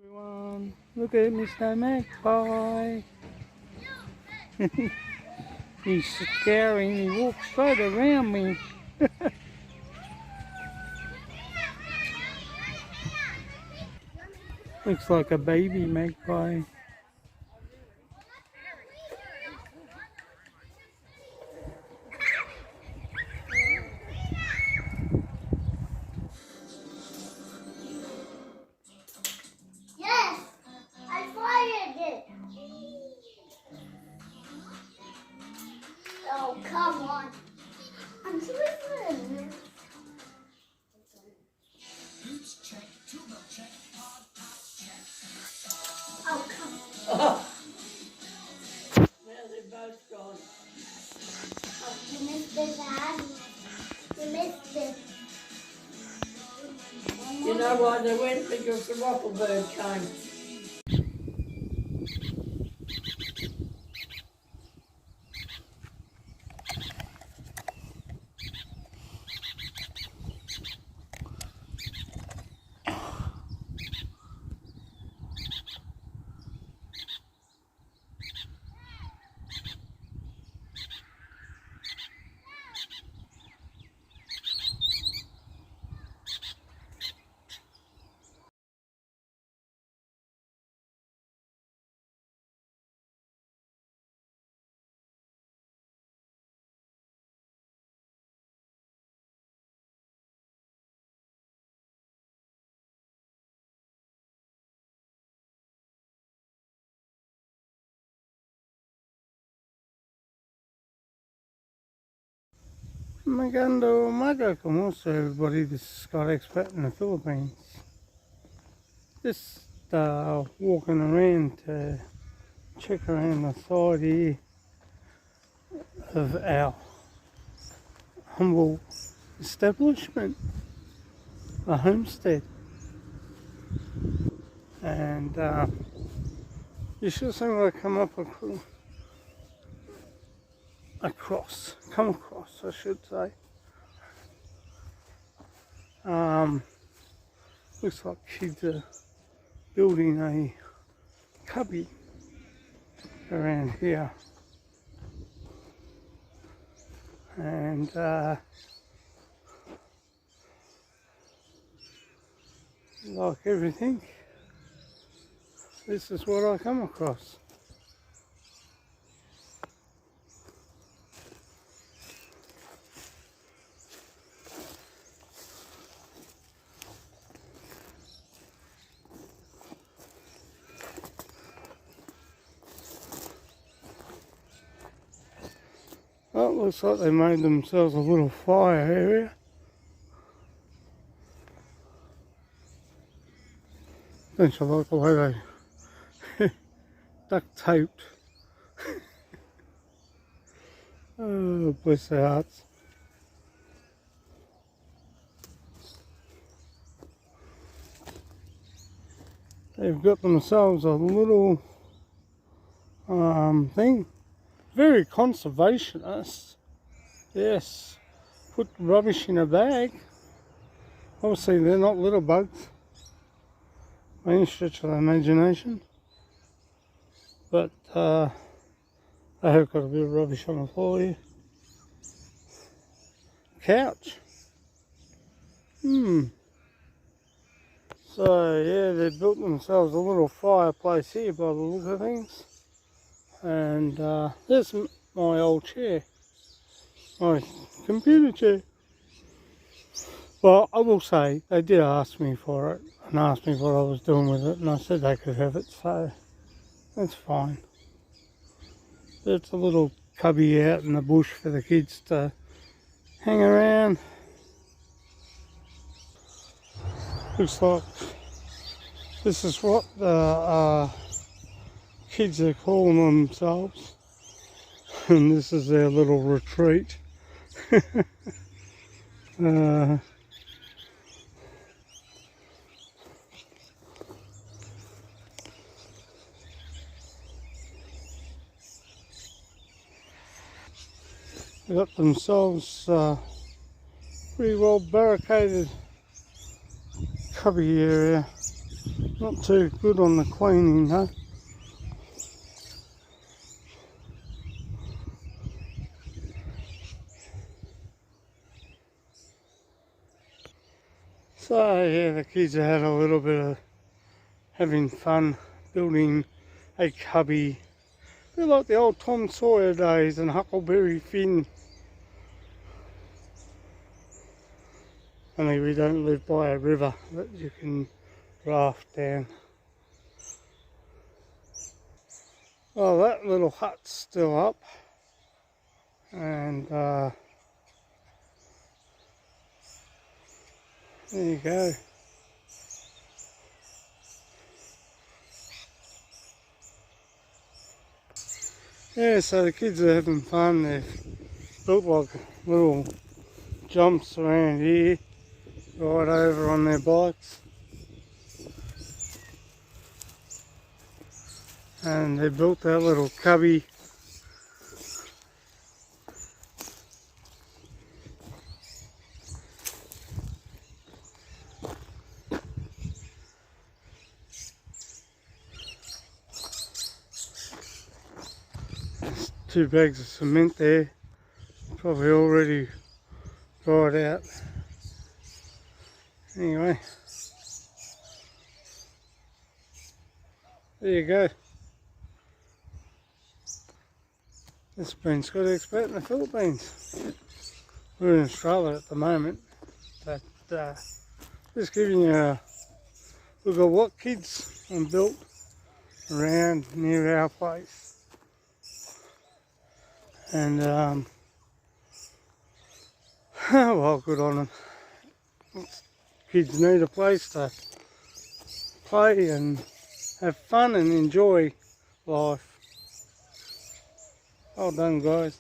Everyone, look at Mr. Magpie. He's scary. He walks straight around me. Looks like a baby magpie. Yes, I fired it. Oh, come on. I'm listening. Oh, come on. Well, they're both gone. Oh, you missed it, Dad. You missed it. You know why they went? Because the rottlebird came. Magando Maga, como also everybody, this is Scott Expat in the Philippines. Just walking around to check around the side here of our humble establishment, a homestead. And you should see what I come across, I should say. Looks like kids are building a cubby around here, and like everything, this is what I come across. Well, it looks like they made themselves a little fire area. Don't you like the way they duct taped? Oh, bless their hearts. They've got themselves a little thing. Very conservationist. Yes. Put rubbish in a bag. Obviously they're not little bugs by any stretch of the imagination. But I have got a bit of rubbish on the floor here. Couch. So yeah, they've built themselves a little fireplace here by the look of things. And there's my old chair, my computer chair. Well, I will say, they did ask me for it and asked me what I was doing with it, and I said they could have it, so that's fine. It's a little cubby out in the bush for the kids to hang around. Looks like this is what the kids are calling themselves, and this is their little retreat. They got themselves pretty well barricaded cubby area. Not too good on the cleaning though. So yeah, the kids had a little bit of having fun building a cubby. A bit like the old Tom Sawyer days and Huckleberry Finn. Only we don't live by a river that you can raft down. Well, that little hut's still up, and there you go. Yeah, so the kids are having fun. They've built like little jumps around here, right over on their bikes. And they built that little cubby. There's 2 bags of cement there, probably already dried out. Anyway, there you go. This has been Scott Expat in the Philippines. We're in Australia at the moment, but just giving you a look at what kids have built around near our place. And well, good on them. Kids need a place to play and have fun and enjoy life. Well done, guys.